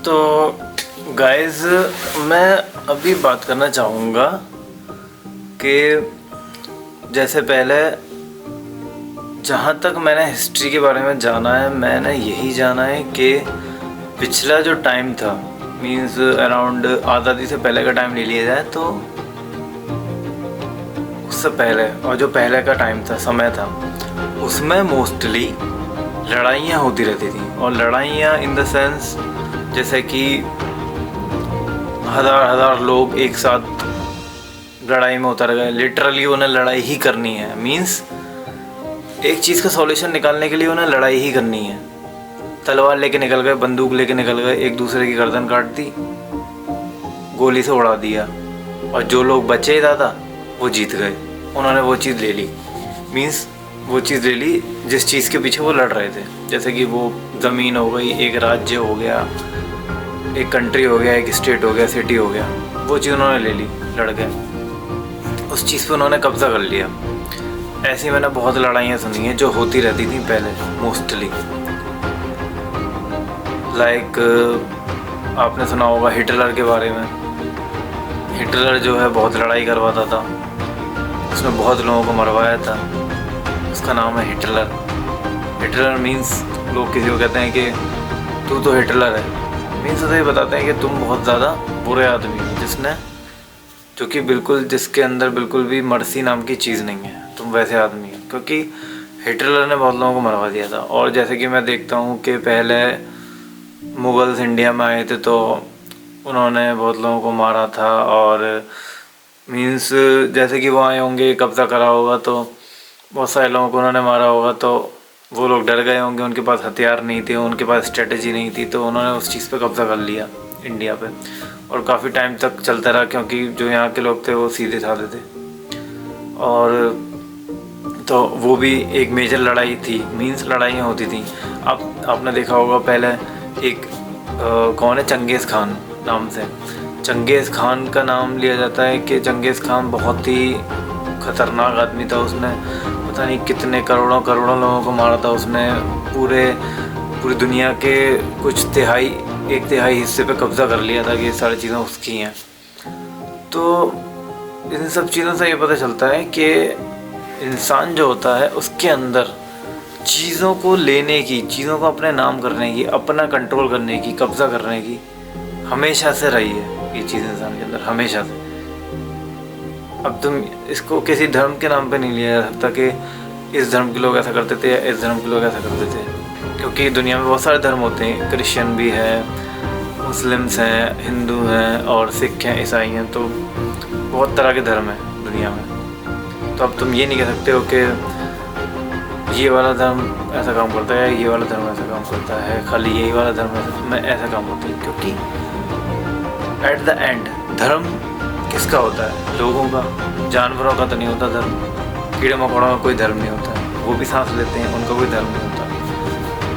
तो गाइस, मैं अभी बात करना चाहूँगा कि जैसे पहले जहाँ तक मैंने हिस्ट्री के बारे में जाना है, मैंने यही जाना है कि पिछला जो टाइम था, मींस अराउंड आज़ादी से पहले का टाइम ले लिया जाए तो उससे पहले, और जो पहले का टाइम था, समय था, उसमें मोस्टली लड़ाइयाँ होती रहती थी। और लड़ाइयाँ इन द सेंस जैसे कि हज़ार लोग एक साथ लड़ाई में उतर गए। लिटरली उन्हें लड़ाई ही करनी है, मींस एक चीज़ का सॉल्यूशन निकालने के लिए उन्हें लड़ाई ही करनी है। तलवार लेके निकल गए, बंदूक लेके निकल गए, एक दूसरे की गर्दन काट दी, गोली से उड़ा दिया, और जो लोग बचे ज़्यादा वो जीत गए। उन्होंने वो चीज़ ले ली, मींस वो चीज़ ले ली जिस चीज़ के पीछे वो लड़ रहे थे। जैसे कि वो ज़मीन हो गई, एक राज्य हो गया, एक कंट्री हो गया, एक स्टेट हो गया, सिटी हो गया, वो चीज़ उन्होंने ले ली, लड़ गए, उस चीज़ पे उन्होंने कब्ज़ा कर लिया। ऐसी मैंने बहुत लड़ाइयाँ सुनी हैं जो होती रहती थी पहले मोस्टली। लाइक आपने सुना होगा हिटलर के बारे में। हिटलर जो है बहुत लड़ाई करवाता था, उसने बहुत लोगों को मरवाया था। उसका नाम है हिटलर। हिटलर मीन्स लोग किसी को कहते हैं कि तू तो हिटलर है, मीन्स उसे बताते हैं कि तुम बहुत ज़्यादा बुरे आदमी हो, जो कि बिल्कुल, जिसके अंदर बिल्कुल भी मर्सी नाम की चीज़ नहीं है, तुम वैसे आदमी हो। क्योंकि हिटलर ने बहुत लोगों को मरवा दिया था। और जैसे कि मैं देखता हूँ कि पहले मुग़ल्स इंडिया में आए थे तो उन्होंने बहुत लोगों को मारा था। और मीन्स जैसे कि वो आए होंगे, कब्ज़ा करा होगा, तो बहुत सारे लोगों को उन्होंने मारा होगा, तो वो लोग डर गए होंगे, उनके पास हथियार नहीं थे, उनके पास स्ट्रेटजी नहीं थी, तो उन्होंने उस चीज़ पे कब्ज़ा कर लिया इंडिया पे। और काफ़ी टाइम तक चलता रहा, क्योंकि जो यहाँ के लोग थे वो सीधे साधे थे। और तो वो भी एक मेजर लड़ाई थी, मींस लड़ाइयाँ होती थी। आपने देखा होगा पहले एक कौन है, चंगेज़ खान नाम से। चंगेज़ खान का नाम लिया जाता है कि चंगेज़ खान बहुत ही ख़तरनाक आदमी था। उसने पता नहीं कितने करोड़ों लोगों को मारा था। उसने पूरी दुनिया के एक तिहाई हिस्से पे कब्ज़ा कर लिया था कि ये सारी चीज़ें उसकी हैं। तो इन सब चीज़ों से ये पता चलता है कि इंसान जो होता है उसके अंदर चीज़ों को लेने की, चीज़ों को अपने नाम करने की, अपना कंट्रोल करने की, कब्ज़ा करने की हमेशा से रही है ये चीज़ इंसान के अंदर, हमेशा से। अब तुम इसको किसी धर्म के नाम पे नहीं लिया जा सकता कि इस धर्म के लोग ऐसा करते थे या इस धर्म के लोग ऐसा करते थे, क्योंकि दुनिया में बहुत सारे धर्म होते हैं। क्रिश्चियन भी है, मुस्लिम्स हैं, हिंदू हैं, और सिख हैं, ईसाई हैं, तो बहुत तरह के धर्म हैं दुनिया में। तो अब तुम ये नहीं कह सकते हो कि ये वाला धर्म ऐसा काम करता है, ये वाला धर्म ऐसा काम करता है, खाली यही वाला धर्म में ऐसा काम होता है। क्योंकि एट द एंड धर्म किसका होता है? लोगों का। जानवरों का तो नहीं होता धर्म। कीड़े मकोड़ों का कोई धर्म नहीं होता है, वो भी सांस लेते हैं, उनका कोई धर्म नहीं होता।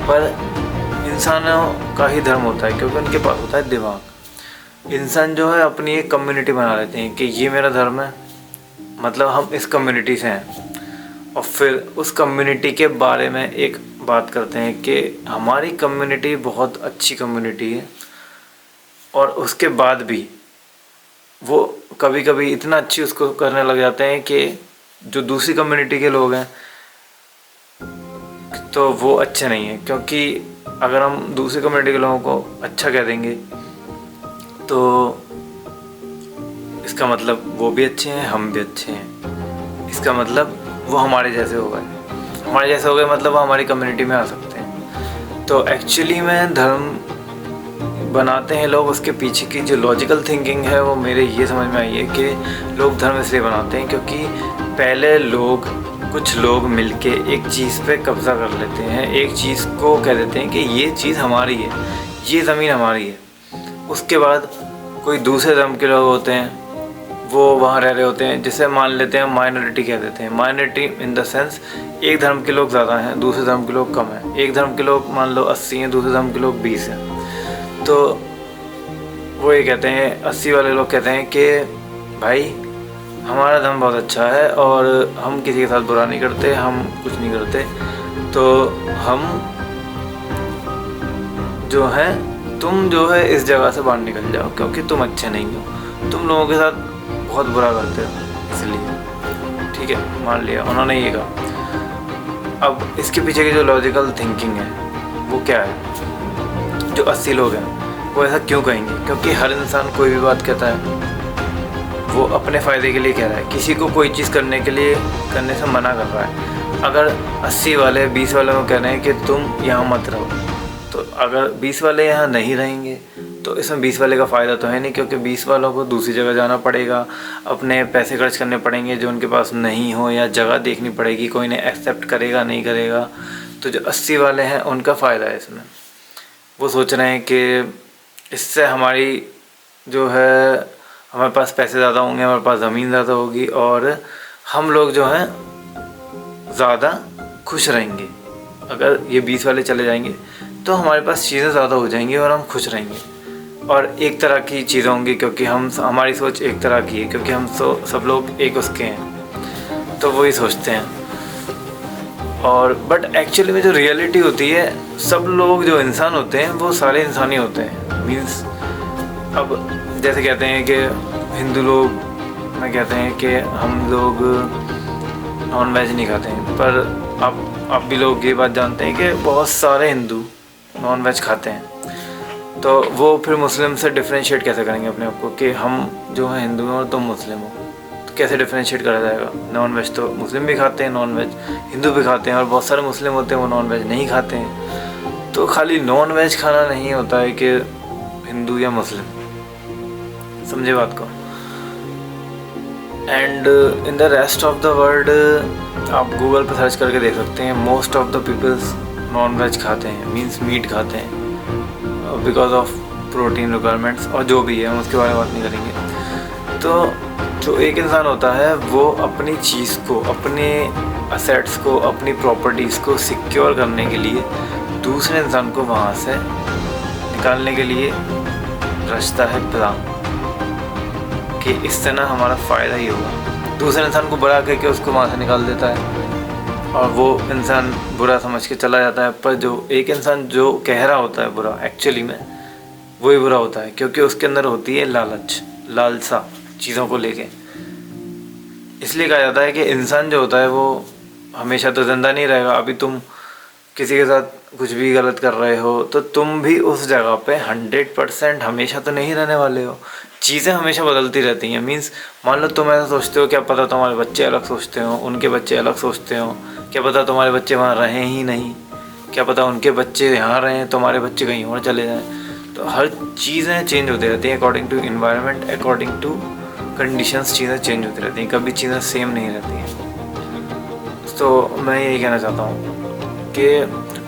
पर इंसानों का ही धर्म होता है, क्योंकि उनके पास होता है दिमाग। इंसान जो है अपनी एक कम्युनिटी बना लेते हैं कि ये मेरा धर्म है, मतलब हम इस कम्युनिटी से हैं, और फिर उस कम्युनिटी के बारे में एक बात करते हैं कि हमारी कम्युनिटी बहुत अच्छी कम्युनिटी है। और उसके बाद भी वो कभी कभी इतना अच्छी उसको करने लग जाते हैं कि जो दूसरी कम्युनिटी के लोग हैं तो वो अच्छे नहीं हैं। क्योंकि अगर हम दूसरी कम्युनिटी के लोगों को अच्छा कह देंगे तो इसका मतलब वो भी अच्छे हैं, हम भी अच्छे हैं। इसका मतलब वो हमारे जैसे हो गए, मतलब वो हमारी कम्युनिटी में आ सकते हैं। तो एक्चुअली में धर्म बनाते हैं लोग, उसके पीछे की जो लॉजिकल थिंकिंग है वो मेरे ये समझ में आई है कि लोग धर्म इसलिए बनाते हैं क्योंकि पहले कुछ लोग मिलके एक चीज़ पे कब्ज़ा कर लेते हैं, एक चीज़ को कह देते हैं कि ये चीज़ हमारी है, ये ज़मीन हमारी है। उसके बाद कोई दूसरे धर्म के लोग होते हैं, वो वहाँ रह रहे होते हैं, जिसे मान लेते हैं माइनॉरिटी कह देते हैं। माइनॉरिटी इन द सेंस एक धर्म के लोग ज़्यादा हैं, दूसरे धर्म के लोग कम हैं। एक धर्म के लोग मान लो 80 हैं, दूसरे धर्म के लोग 20 हैं। तो वो ये कहते हैं, 80 वाले लोग कहते हैं कि भाई हमारा धर्म बहुत अच्छा है और हम किसी के साथ बुरा नहीं करते, हम कुछ नहीं करते, तो हम जो हैं तुम जो है इस जगह से बाहर निकल जाओ क्योंकि तुम अच्छे नहीं हो, तुम लोगों के साथ बहुत बुरा करते हो इसलिए। ठीक है, मान लिया उन्होंने ये कहा। अब इसके पीछे की जो लॉजिकल थिंकिंग है वो क्या है, जो 80 लोग हैं वो ऐसा क्यों कहेंगे? क्योंकि हर इंसान कोई भी बात कहता है वो अपने फ़ायदे के लिए कह रहा है, किसी को कोई चीज़ करने से मना कर रहा है। अगर 80 वाले 20 वालों को कह रहे हैं कि तुम यहाँ मत रहो, तो अगर 20 वाले यहाँ नहीं रहेंगे तो इसमें 20 वाले का फ़ायदा तो है नहीं, क्योंकि 20 वालों को दूसरी जगह जाना पड़ेगा, अपने पैसे खर्च करने पड़ेंगे जो उनके पास नहीं हो, या जगह देखनी पड़ेगी, कोई ने एक्सेप्ट करेगा नहीं करेगा। तो जो 80 वाले हैं उनका फ़ायदा है इसमें। वो सोच रहे हैं कि इससे हमारी जो है, हमारे पास पैसे ज़्यादा होंगे, हमारे पास ज़मीन ज़्यादा होगी और हम लोग जो हैं ज़्यादा खुश रहेंगे। अगर ये 20 वाले चले जाएंगे तो हमारे पास चीज़ें ज़्यादा हो जाएंगी और हम खुश रहेंगे, और एक तरह की चीज़ें होंगी क्योंकि हमारी सोच एक तरह की है, क्योंकि हम सब लोग एक उसके हैं, तो वही सोचते हैं। और बट एक्चुअली में जो रियलिटी होती है, सब लोग जो इंसान होते हैं वो सारे इंसान ही होते हैं। मीन्स अब जैसे कहते हैं कि हिंदू लोग में कहते हैं कि हम लोग नॉन वेज नहीं खाते हैं, पर आप भी लोग ये बात जानते हैं कि बहुत सारे हिंदू नॉन वेज खाते हैं। तो वो फिर मुस्लिम से डिफ्रेंशिएट कैसे करेंगे अपने आप को कि हम जो हैं हिंदू हैं और तुम मुस्लिम हो? तो कैसे डिफ्रेंशिएट करा जाएगा? नॉन वेज तो मुस्लिम भी खाते हैं, नॉन वेज हिंदू भी खाते हैं, और बहुत सारे मुस्लिम होते हैं वो नॉन वेज नहीं खाते हैं। तो खाली नॉन वेज खाना नहीं होता है कि हिंदू या मुस्लिम, समझे बात को। And in the rest of the world आप गूगल पर सर्च करके देख सकते हैं, most of the peoples non veg खाते हैं, मीन्स मीट खाते हैं बिकॉज ऑफ प्रोटीन रिक्वायरमेंट्स और जो भी है, हम उसके बारे में बात नहीं करेंगे। तो जो एक इंसान होता है वो अपनी चीज़ को, अपने असेट्स को, अपनी प्रॉपर्टीज़ को सिक्योर करने के लिए दूसरे इंसान को वहाँ से निकालने के लिए रचता है प्लान कि इससे ना हमारा फ़ायदा ही होगा। दूसरे इंसान को बुरा करके उसको वहाँ से निकाल देता है और वो इंसान बुरा समझ के चला जाता है, पर जो एक इंसान जो कह रहा होता है बुरा, एक्चुअली में वही बुरा होता है, क्योंकि उसके अंदर होती है लालच, लालसा चीज़ों को लेके। इसलिए कहा जाता है कि इंसान जो होता है वो हमेशा तो ज़िंदा नहीं रहेगा। अभी तुम किसी के साथ कुछ भी गलत कर रहे हो तो तुम भी उस जगह पे 100% हमेशा तो नहीं रहने वाले हो। चीज़ें हमेशा बदलती रहती हैं। मीन्स मान लो तुम ऐसा सोचते हो, क्या पता तुम्हारे बच्चे अलग सोचते हो, उनके बच्चे अलग सोचते हो, क्या पता तुम्हारे बच्चे वहाँ रहें ही नहीं, क्या पता उनके बच्चे यहाँ रहें, तुम्हारे बच्चे कहीं और चले जाएँ। तो हर चीज़ें चेंज होती रहती हैं according to environment, according to conditions चीज़ें चेंज होती रहती हैं, कभी चीज़ें सेम नहीं रहती हैं। तो मैं यही कहना चाहता हूँ कि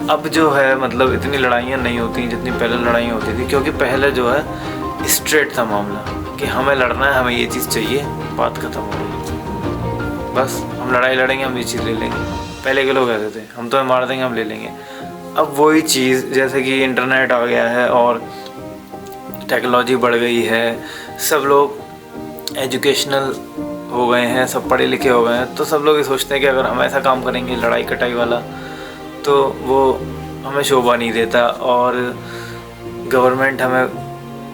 अब जो है मतलब इतनी लड़ाइयाँ नहीं होती जितनी पहले लड़ाइयाँ होती थी, क्योंकि पहले जो है स्ट्रेट था मामला कि हमें लड़ना है, हमें ये चीज़ चाहिए, बात ख़त्म हो गई, बस हम लड़ाई लड़ेंगे, हम ये चीज़ ले लेंगे। पहले के लोग ऐसे थे, हम तुम्हें मार देंगे, हम ले लेंगे। अब वही चीज़ जैसे कि इंटरनेट आ गया है और टेक्नोलॉजी बढ़ गई है, सब लोग एजुकेशनल हो गए हैं, सब पढ़े लिखे हो गए हैं, तो सब लोग ये सोचते हैं कि अगर हम ऐसा काम करेंगे लड़ाई कटाई वाला तो वो हमें शोभा नहीं देता और गवर्नमेंट हमें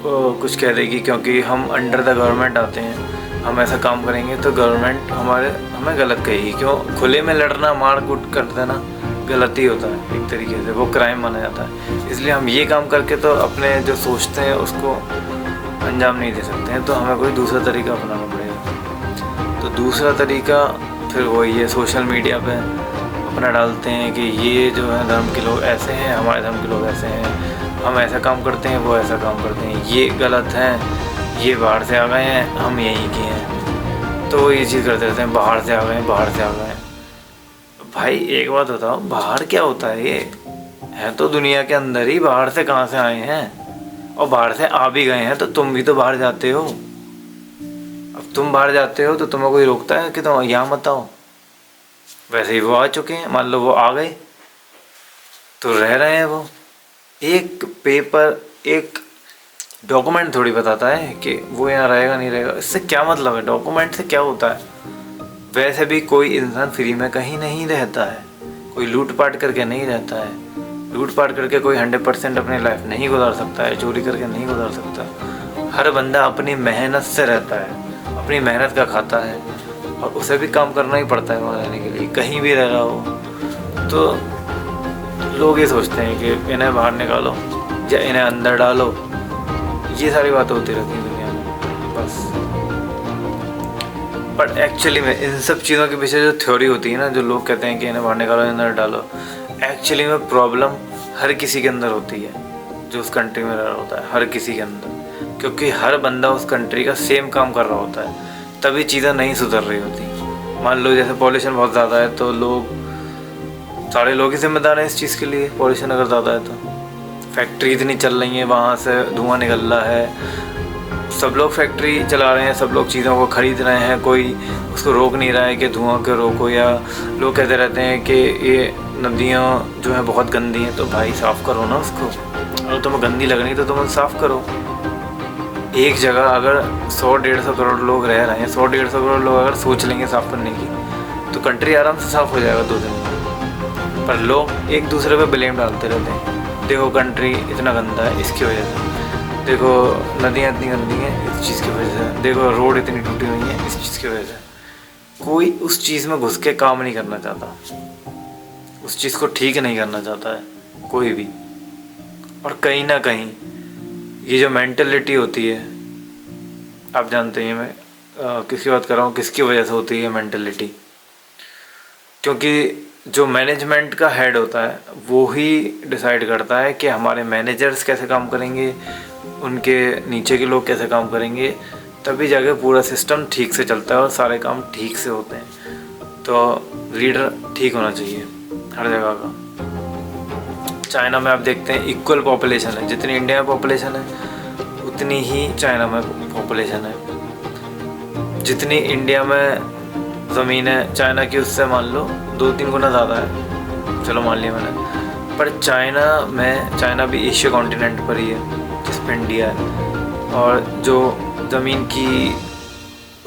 कुछ कह देगी, क्योंकि हम अंडर द गवर्नमेंट आते हैं। हम ऐसा काम करेंगे तो गवर्नमेंट हमें गलत कहेगी। क्यों? खुले में लड़ना, मार कूट कर देना गलत ही होता है एक तरीके से, वो क्राइम माना जाता है। इसलिए हम ये काम करके तो अपने जो सोचते हैं उसको अंजाम नहीं दे सकते हैं, तो हमें कोई दूसरा तरीका अपनाना पड़ेगा। तो दूसरा तरीका फिर वही है, सोशल मीडिया पे अपना डालते हैं कि ये जो है धर्म के लोग ऐसे हैं, हमारे धर्म के लोग ऐसे हैं, हम ऐसा काम करते हैं, वो ऐसा काम करते हैं, ये गलत हैं, ये बाहर से आ गए हैं, हम यहीं के हैं। तो ये चीज़ करते रहते हैं, बाहर से आ गए, बाहर से आ गए। भाई एक बात बताओ, बाहर क्या होता है? ये है तो दुनिया के अंदर ही, बाहर से कहाँ से आए हैं? और बाहर से आ भी गए हैं तो तुम भी तो बाहर जाते हो। अब तुम बाहर जाते हो तो तुम्हें कोई रोकता है कि तुम यहाँ मत आओ? वैसे ही वो आ चुके हैं, मान लो वो आ गए तो रह रहे हैं। वो एक पेपर, एक डॉक्यूमेंट थोड़ी बताता है कि वो यहाँ रहेगा नहीं रहेगा। इससे क्या मतलब है? डॉक्यूमेंट से क्या होता है? वैसे भी कोई इंसान फ्री में कहीं नहीं रहता है, कोई लूट पाट करके नहीं रहता है। लूटपाट करके कोई 100% अपनी लाइफ नहीं गुजार सकता है, चोरी करके नहीं गुजार सकता। हर बंदा अपनी मेहनत से रहता है, अपनी मेहनत का खाता है, और उसे भी काम करना ही पड़ता है वहाँ रहने के लिए, कहीं भी रह रहा हो। तो लोग ये सोचते हैं कि इन्हें बाहर निकालो या इन्हें अंदर डालो, ये सारी बातें होती रहती हैं दुनिया में बस। बट एक्चुअली में इन सब चीज़ों के पीछे जो थ्योरी होती है ना, जो लोग कहते हैं कि इन्हें बाहर निकालो अंदर डालो, एक्चुअली में प्रॉब्लम हर किसी के अंदर होती है जो उस कंट्री में रह रहा होता है, हर किसी के अंदर, क्योंकि हर बंदा उस कंट्री का सेम काम कर रहा होता है, तभी चीज़ें नहीं सुधर रही होती। मान लो जैसे पॉल्यूशन बहुत ज़्यादा है तो सारे लोग ही जिम्मेदार हैं इस चीज़ के लिए। पॉल्यूशन अगर ज़्यादा है तो फैक्ट्री इतनी चल रही है, वहाँ से धुआं निकल रहा है, सब लोग फैक्ट्री चला रहे हैं, सब लोग चीज़ों को ख़रीद रहे हैं, कोई उसको रोक नहीं रहा है कि धुआं को रोको। या लोग कहते रहते हैं कि ये नदियाँ जो हैं बहुत गंदी हैं, तो भाई साफ़ करो ना उसको, अगर तुम्हें गंदी लग रही तो तुम साफ़ करो। एक जगह अगर 100-150 करोड़ लोग रह रहे हैं, 100-150 करोड़ लोग अगर सोच लेंगे साफ़ करने की, तो कंट्री आराम से साफ़ हो जाएगा 2 दिन में। पर लोग एक दूसरे पे ब्लेम डालते रहते हैं, देखो कंट्री इतना गंदा है इसकी वजह से, देखो नदियाँ इतनी गंदी हैं इस चीज़ की वजह से, देखो रोड इतनी टूटी हुई है इस चीज़ की वजह से। कोई उस चीज़ में घुस के काम नहीं करना चाहता, उस चीज़ को ठीक नहीं करना चाहता है कोई भी। और कहीं ना कहीं ये जो मेंटलिटी होती है, आप जानते हैं मैं किसकी बात कर रहा हूँ, किसकी वजह से होती है मेंटलिटी, क्योंकि जो मैनेजमेंट का हेड होता है वो ही डिसाइड करता है कि हमारे मैनेजर्स कैसे काम करेंगे, उनके नीचे के लोग कैसे काम करेंगे, तभी जाके पूरा सिस्टम ठीक से चलता है और सारे काम ठीक से होते हैं। तो लीडर ठीक होना चाहिए हर जगह का। चाइना में आप देखते हैं इक्वल पॉपुलेशन है, जितनी इंडिया में पॉपुलेशन है उतनी ही चाइना में पॉपुलेशन है। जितनी इंडिया में ज़मीन है चाइना की उससे मान लो 2-3 गुना ज़्यादा है, चलो मान लिया मैंने। पर चाइना भी एशिया कॉन्टिनेंट पर ही है जिसमें इंडिया है, और जो ज़मीन की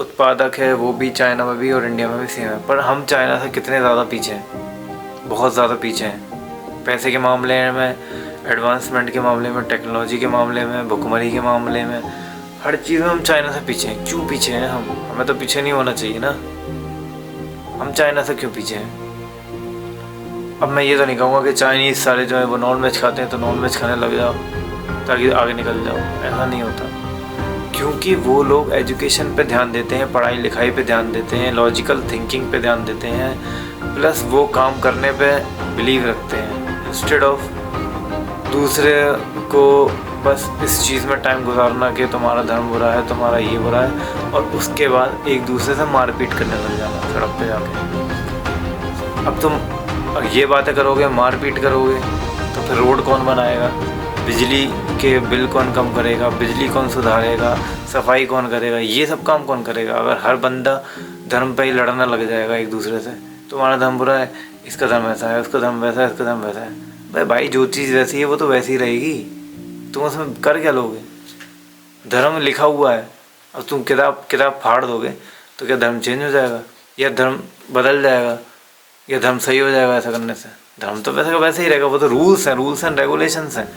उत्पादक है वो भी चाइना में भी और इंडिया में भी सेम है। पर हम चाइना से कितने ज़्यादा पीछे हैं, बहुत ज़्यादा पीछे हैं। पैसे के मामले में, एडवांसमेंट के मामले में, टेक्नोलॉजी के मामले में, भुखमरी के मामले में, हर चीज़ में हम चाइना से पीछे हैं। क्यों पीछे हैं हम? हमें तो पीछे नहीं होना चाहिए ना, हम चाइना से क्यों पीछे हैं? अब मैं ये तो नहीं कहूँगा कि चाइनीज़ सारे जो है वो नॉन वेज खाते हैं तो नॉन वेज खाने लग जाओ ताकि आगे निकल जाओ, ऐसा नहीं होता। क्योंकि वो लोग एजुकेशन पे ध्यान देते हैं, पढ़ाई लिखाई पे ध्यान देते हैं, लॉजिकल थिंकिंग पे ध्यान देते हैं, प्लस वो काम करने पे बिलीव रखते हैं, इंस्टेड ऑफ दूसरे को बस इस चीज़ में टाइम गुजारना कि तुम्हारा धर्म बुरा है, तुम्हारा ये बुरा है, और उसके बाद एक दूसरे से मारपीट करने लग जाना सड़क पे जाके। अब तुम ये बातें करोगे, मारपीट करोगे, तो फिर रोड कौन बनाएगा, बिजली के बिल कौन कम करेगा, बिजली कौन सुधारेगा, सफाई कौन करेगा, ये सब काम कौन करेगा? अगर हर बंदा धर्म पे ही लड़ना लग जाएगा एक दूसरे से, तुम्हारा धर्म बुरा है, इसका धर्म ऐसा है, उसका धर्म वैसा है, इसका धर्म वैसा है। भाई जो चीज़ वैसी है वो तो वैसी ही रहेगी, तुम उसमें कर क्या लोगे? धर्म लिखा हुआ है, अब तुम किताब फाड़ दोगे तो क्या धर्म चेंज हो जाएगा, या धर्म बदल जाएगा, या धर्म सही हो जाएगा ऐसा करने से? धर्म तो वैसे का वैसे ही रहेगा, वो तो रूल्स एंड रेगुलेशंस हैं।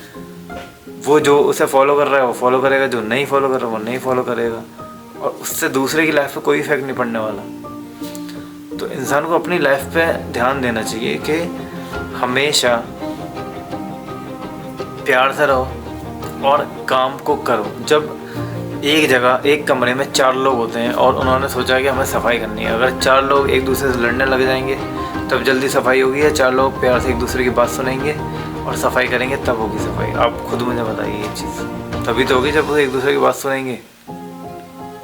वो जो उसे फॉलो कर रहा है वो फॉलो करेगा, जो नहीं फॉलो कर रहा है वो नहीं फॉलो करेगा, और उससे दूसरे की लाइफ पे कोई इफेक्ट नहीं पड़ने वाला। तो इंसान को अपनी लाइफ पे ध्यान देना चाहिए कि हमेशा प्यार से रहो और काम को करो। जब एक जगह एक कमरे में 4 लोग होते हैं और उन्होंने सोचा कि हमें सफाई करनी है, अगर 4 लोग एक दूसरे से लड़ने लग जाएंगे तब जल्दी सफाई होगी, या 4 लोग प्यार से एक दूसरे की बात सुनेंगे और सफाई करेंगे तब होगी सफाई? आप खुद मुझे बताइए ये चीज़। तभी तो होगी जब वो एक दूसरे की बात सुनेंगे,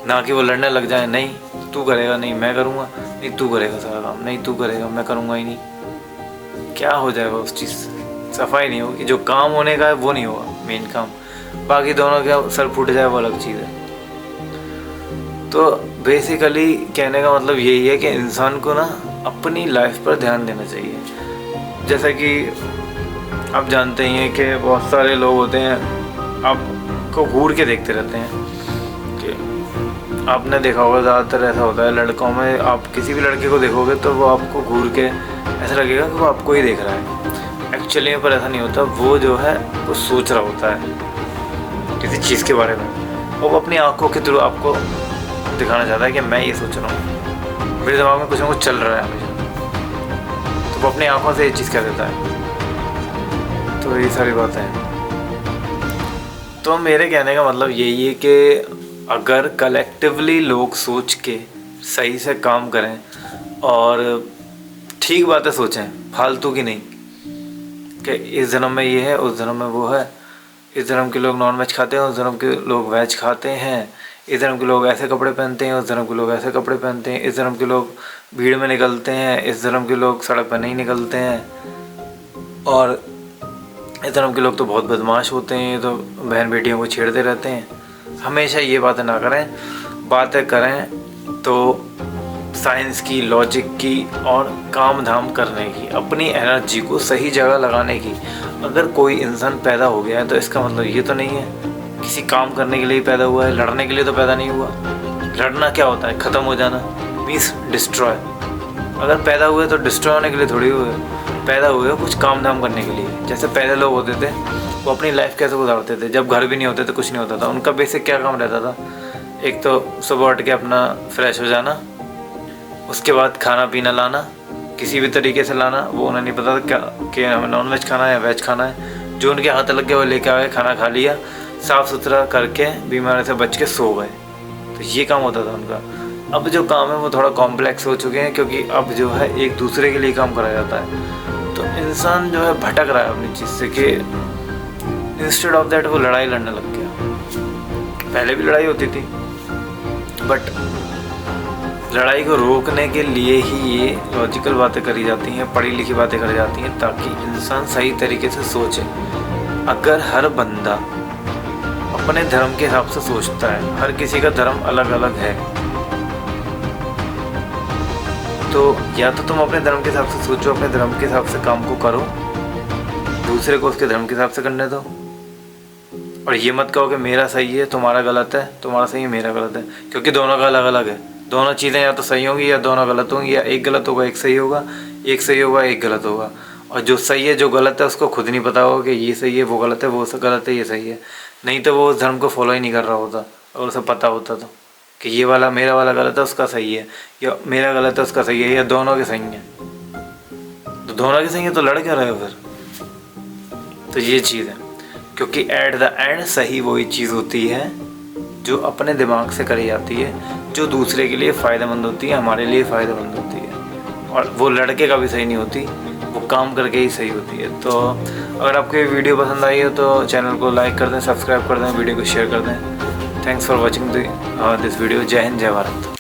ना कि वो लड़ने लग जाए, नहीं तू करेगा, नहीं मैं करूँगा, नहीं तू करेगा सारा काम, नहीं तू करेगा मैं करूँगा ही नहीं। क्या हो जाएगा उस चीज़ से? सफाई नहीं होगी, जो काम होने का है वो नहीं होगा मेन काम, बाकी दोनों का सर फूट जाए वो अलग चीज़ है। तो बेसिकली कहने का मतलब यही है कि इंसान को ना अपनी लाइफ पर ध्यान देना चाहिए। जैसा कि आप जानते ही हैं कि बहुत सारे लोग होते हैं आपको घूर के देखते रहते हैं, कि आपने देखा होगा ज़्यादातर ऐसा होता है लड़कों में, आप किसी भी लड़के को देखोगे तो वो आपको घूर के ऐसा लगेगा कि वो आपको ही देख रहा है। एक्चुअली में पर ऐसा नहीं होता। वो जो है वो सोच रहा होता है किसी चीज़ के बारे में, और वो अपनी आंखों के थ्रू आपको दिखाना चाहता है कि मैं ये सोच रहा हूँ, मेरे दिमाग में कुछ ना कुछ चल रहा है हमेशा, तो वो अपनी आंखों से ये चीज़ कह देता है। तो ये सारी बातें हैं। तो मेरे कहने का मतलब यही है कि अगर कलेक्टिवली लोग सोच के सही से काम करें और ठीक बातें सोचें, फालतू की नहीं कि इस जन्म में ये है, उस जन्म में वो है, इस जन्म के लोग नॉन वेज खाते हैं, उस जन्म के लोग वेज खाते हैं, इस जन्म के लोग ऐसे कपड़े पहनते हैं, उस जन्म के लोग ऐसे कपड़े पहनते हैं, इस जन्म के लोग भीड़ में निकलते हैं, इस जन्म के लोग सड़क पर नहीं निकलते हैं, और इस धर्म के लोग तो बहुत बदमाश होते हैं, तो बहन बेटियों को छेड़ते रहते हैं। हमेशा ये बातें ना करें, बातें करें तो साइंस की, लॉजिक की और काम धाम करने की, अपनी एनर्जी को सही जगह लगाने की। अगर कोई इंसान पैदा हो गया है तो इसका मतलब ये तो नहीं है किसी काम करने के लिए पैदा हुआ है, लड़ने के लिए तो पैदा नहीं हुआ। लड़ना क्या होता है? ख़त्म हो जाना, मीन्स डिस्ट्रॉय। अगर पैदा हुए तो डिस्ट्रॉय होने के लिए थोड़ी हुए, पैदा हुए कुछ काम धाम करने के लिए। जैसे पहले लोग होते थे, वो अपनी लाइफ कैसे गुजारते थे, जब घर भी नहीं होते थे, कुछ नहीं होता था, उनका बेसिक क्या काम रहता था? एक तो सुबह उठ के अपना फ्रेश हो जाना, उसके बाद खाना पीना लाना, किसी भी तरीके से लाना। वो उन्हें नहीं पता था क्या कि हमें नॉन वेज खाना है या वेज खाना है। जो उनके हाथ लग गया वो लेके आए, खाना खा लिया, साफ़ सुथरा करके बीमारी से बच के सो गए। तो ये काम होता था उनका। अब जो काम है वो थोड़ा कॉम्प्लेक्स हो चुके हैं, क्योंकि अब जो है एक दूसरे के लिए काम करा जाता है। तो इंसान जो है भटक रहा है अपनी चीज़ से, कि इंस्टेड ऑफ दैट वो लड़ाई लड़ने लग गया। पहले भी लड़ाई होती थी, बट लड़ाई को रोकने के लिए ही ये लॉजिकल बातें करी जाती हैं, पढ़ी लिखी बातें करी जाती हैं, ताकि इंसान सही तरीके से सोचे। अगर हर बंदा अपने धर्म के हिसाब से सोचता है, हर किसी का धर्म अलग अलग है, तो या तो तुम अपने धर्म के हिसाब से सोचो, अपने धर्म के हिसाब से काम को करो, दूसरे को उसके धर्म के हिसाब से करने दो। और ये मत कहो कि मेरा सही है तुम्हारा गलत है, तुम्हारा सही है मेरा गलत है, क्योंकि दोनों का अलग अलग है। दोनों चीज़ें या तो सही होंगी या दोनों गलत होंगी, या एक गलत होगा एक सही होगा, एक सही होगा एक गलत होगा। और जो सही है जो गलत है उसको खुद नहीं पता होगा कि ये सही है वो गलत है, वो गलत है ये सही है। नहीं तो वो उस धर्म को फॉलो ही नहीं कर रहा होता, और उसे पता होता तो कि ये वाला मेरा वाला गलत है उसका सही है, या मेरा गलत है उसका सही है, या दोनों के सही हैं। तो दोनों के सही है तो लड़ क्या रहे हो फिर? तो ये चीज़ है, क्योंकि एट द एंड सही वही चीज़ होती है जो अपने दिमाग से करी जाती है, जो दूसरे के लिए फ़ायदेमंद होती है, हमारे लिए फ़ायदेमंद होती है। और वो लड़के का भी सही नहीं होती, वो काम करके ही सही होती है। तो अगर आपको ये वीडियो पसंद आई हो तो चैनल को लाइक कर दें, सब्सक्राइब कर दें, वीडियो को शेयर कर दें। Thanks for watching this video. जय हिंद, जय भारत।